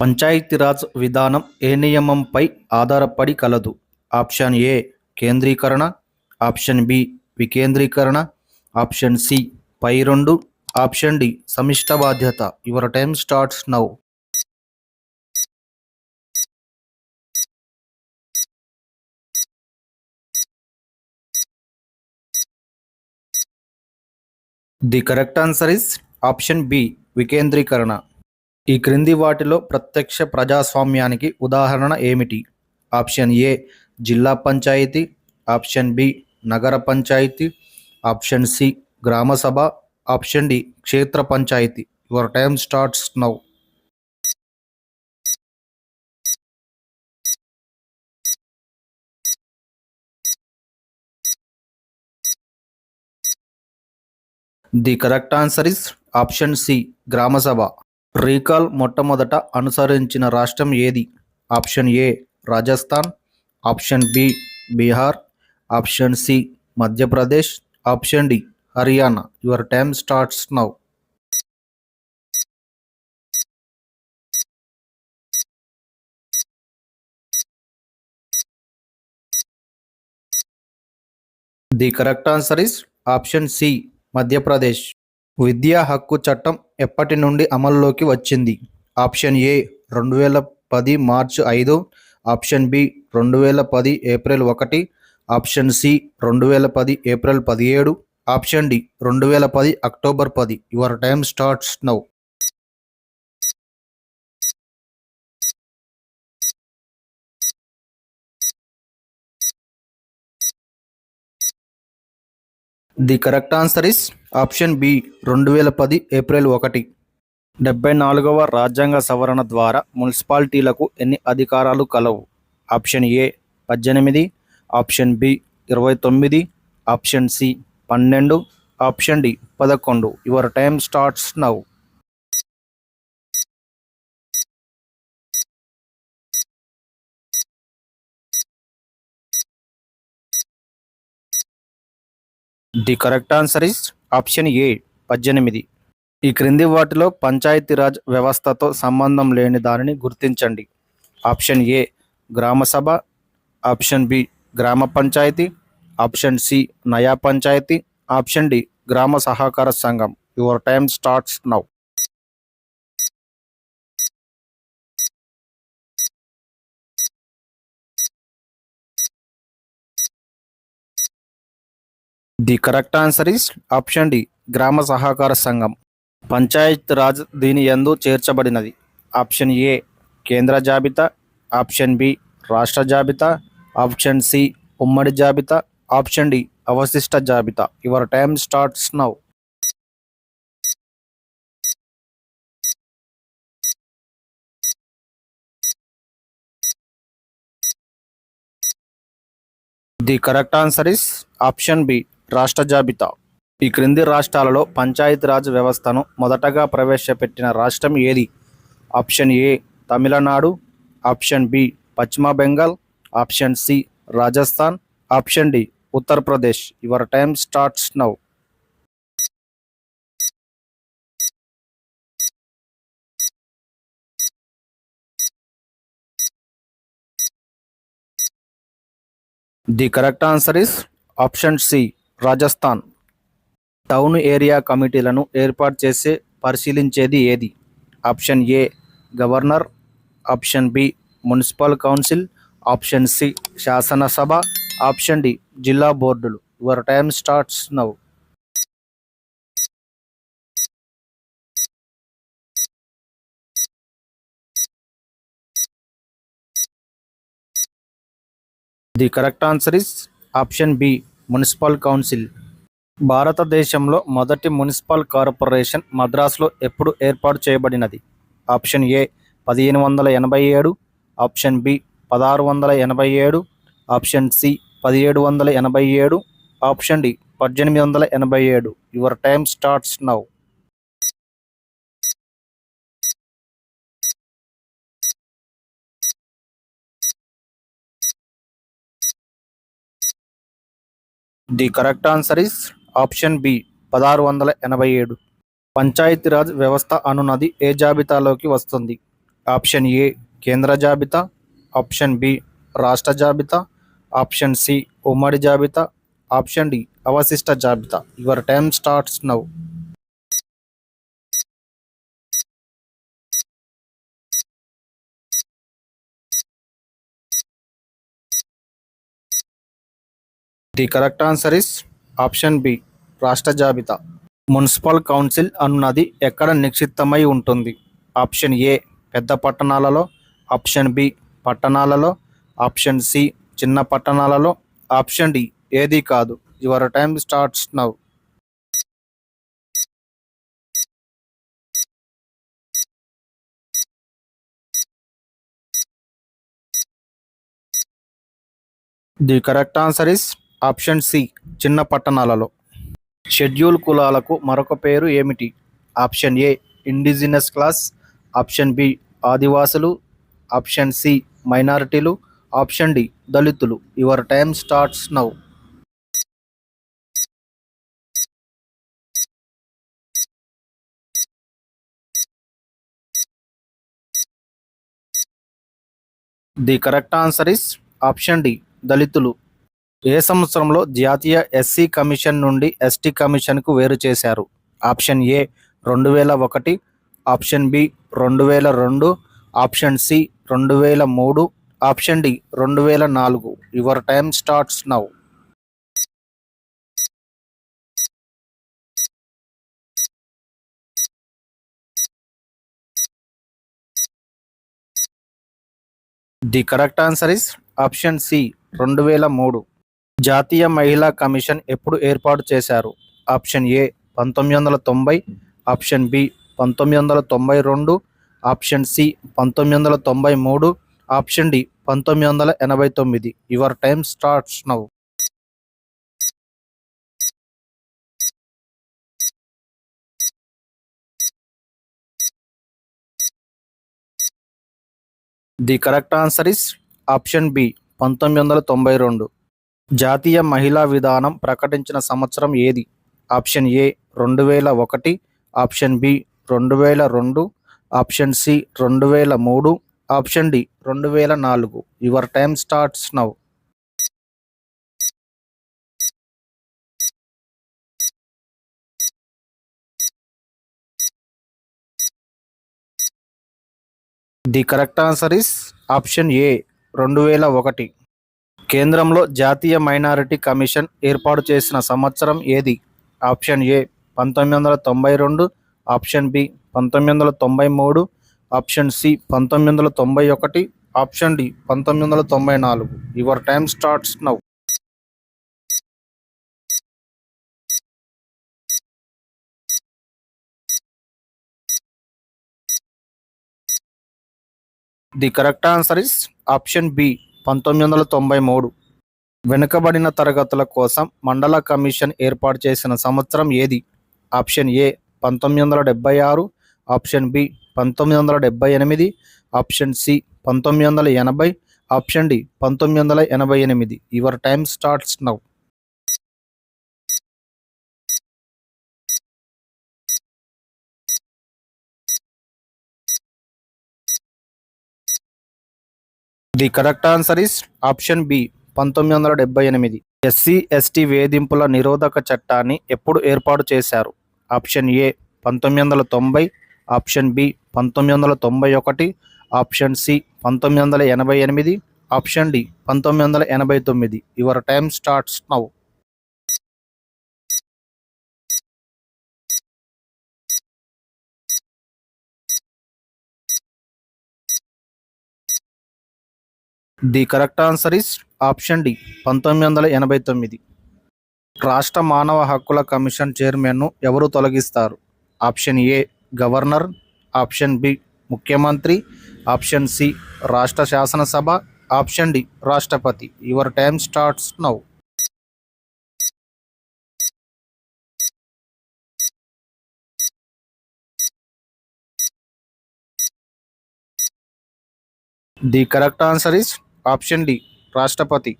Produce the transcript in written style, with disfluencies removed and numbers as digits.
పంచాయతీరాజ్ విధానం ఏ నియమంపై ఆధారపడి కలదు? ఆప్షన్ ఏ కేంద్రీకరణ, ఆప్షన్ బి వికేంద్రీకరణ, ఆప్షన్ సి పై రెండు, ఆప్షన్ డి సమిష్ట బాధ్యత. Your time starts now. The correct answer is option B వికేంద్రీకరణ. ఈ క్రింది వాటిలో ప్రత్యక్ష ప్రజాస్వామ్యానికి ఉదాహరణ ఏమిటి? ఆప్షన్ ఏ జిల్లా పంచాయతీ, ఆప్షన్ బి నగర పంచాయతీ, ఆప్షన్ సి గ్రామ సభ, ఆప్షన్ డి క్షేత్ర పంచాయతీ. Your time starts now. The correct answer is option C గ్రామ సభ. రీకాల్ మొట్టమొదట అనుసరించిన రాష్ట్రం ఏది? Option A Rajasthan, option B Bihar, option C Madhya Pradesh, option D Haryana. Your time starts now. The correct answer is option C Madhya Pradesh. విద్యా హక్కు చట్టం ఎప్పటి నుండి అమల్లోకి వచ్చింది? ఆప్షన్ ఏ 2010 మార్చి 5, option B 2010 April 1, option C 2010 April 17, option D 2010 October 10. Your time starts now. The correct answer is option B 2010 April 1. 74వ రాజ్యాంగ సవరణ ద్వారా మున్సిపాలిటీలకు ఎన్ని అధికారాలు కలవు? Option A 18, option B 29, option C 12, option D 11. Your time starts now. The correct answer is option A 18. ఈ క్రింది వాటిలో పంచాయతీరాజ్ వ్యవస్థతో సంబంధం లేని దానిని గుర్తించండి. ఆప్షన్ ఏ గ్రామ సభ, ఆప్షన్ బి గ్రామ పంచాయతీ, ఆప్షన్ సి నయా పంచాయతీ, ఆప్షన్ డి గ్రామ సహకార సంఘం. Your time starts now. The correct answer is option D గ్రామ సహకార సంఘం. పంచాయత్ రాజ్ దీని యందు చేర్చబడినది? ఆప్షన్ ఏ కేంద్ర జాబితా, ఆప్షన్ బి రాష్ట్ర జాబితా, ఆప్షన్ సి ఉమ్మడి జాబితా, ఆప్షన్ డి అవశిష్ట జాబితా. Your time starts now. The correct answer is option B రాష్ట్ర జాబితా. ఈ క్రింది రాష్ట్రాలలో పంచాయతీరాజ్ వ్యవస్థను మొదటగా ప్రవేశపెట్టిన రాష్ట్రం ఏది? Option A Tamil Nadu, option B పశ్చిమ Bengal, option C Rajasthan, option D Uttar Pradesh. Your time starts now. The correct answer is option C Rajasthan. Town area కమిటీలను ఏర్పాటు చేసి పరిశీలించేది ఏది? Option A governor, option B municipal council, option C శాసనసభ, ఆప్షన్ డి జిల్లా బోర్డులు. Your time starts now. The correct answer is option B municipal council. భారతదేశంలో మొదటి మున్సిపల్ కార్పొరేషన్ మద్రాసులో ఎప్పుడు ఏర్పాటు చేయబడినది? Option A 1587, option B 1687, option C 1787, option D 1887. Your time starts now. The correct answer is option B 1687. Panchayati Raj వ్యవస్థ అనున్నది ఏ జాబితాలోకి వస్తుంది? Option A కేంద్ర జాబితా, ఆప్షన్ బి రాష్ట్ర జాబితా, ఆప్షన్ సి ఉమ్మడి జాబితా, ఆప్షన్ డి అవశిష్ట జాబితా. Your time starts now. The correct answer is option B రాష్ట్ర జాబితా. మున్సిపల్ కౌన్సిల్ అన్నది ఎక్కడ నిక్షిప్తమై ఉంటుంది? ఆప్షన్ ఏ పెద్ద పట్టణాలలో, ఆప్షన్ బి పట్టణాలలో, ఆప్షన్ సి చిన్న పట్టణాలలో, ఆప్షన్ డి ఏది కాదు. Your time starts now. The correct answer is option C చిన్న పట్టణాలలో. షెడ్యూల్ కులాలకు మరొక పేరు ఏమిటి? Option A indigenous class, option B ఆదివాసులు, ఆప్షన్ సి మైనారిటీలు, ఆప్షన్ డి దళితులు. Your time starts now. The correct answer is option D దళితులు. ఏ సంవత్సరంలో జాతీయ ఎస్సీ కమిషన్ నుండి ఎస్టీ కమిషన్కు వేరు చేశారు? Option A 2001, option B 2002, option C 2003, option D 2004. Your time starts now. The correct answer is option C 2003. జాతీయ మహిళా కమిషన్ ఎప్పుడు ఏర్పాటు చేశారు? Option A 1990, option B 1992, option C 1993, option D 1989. Your time starts now. The correct answer is option B 1992. జాతీయ మహిళా విధానం ప్రకటించిన సంవత్సరం ఏది? Option A 2001, option B 2002, option C 2003, option D 2004. Your time starts now. The correct answer is option A 2001. కేంద్రంలో జాతీయ minority commission ఏర్పాటు చేసిన సంవత్సరం ఏది? Option A 1992, option B 1993, option C 1991, option D 1994. Your time starts now. The correct answer is option B 1993. వెనుకబడిన తరగతుల కోసం మండల కమిషన్ ఏర్పాటు చేసిన సంవత్సరం ఏది? Option A 1976, option B 1978, option C 1980, option D 1988. Your time starts now. The correct answer is option B 1978. SC ST వేధింపుల నిరోధక చట్టాన్ని ఎప్పుడు ఏర్పాటు చేశారు? Option A 1990, option B 1991, option C 1988, option D 1989. Your time starts now. The correct answer is option D 1989. రాష్ట్ర మానవ హక్కుల commission చైర్మన్ను ఎవరు తొలగిస్తారు? Option A governor, option B ముఖ్యమంత్రి, ఆప్షన్ సి రాష్ట్ర శాసనసభ, ఆప్షన్ డి రాష్ట్రపతి. Your time starts now. The correct answer is option D రాష్ట్రపతి.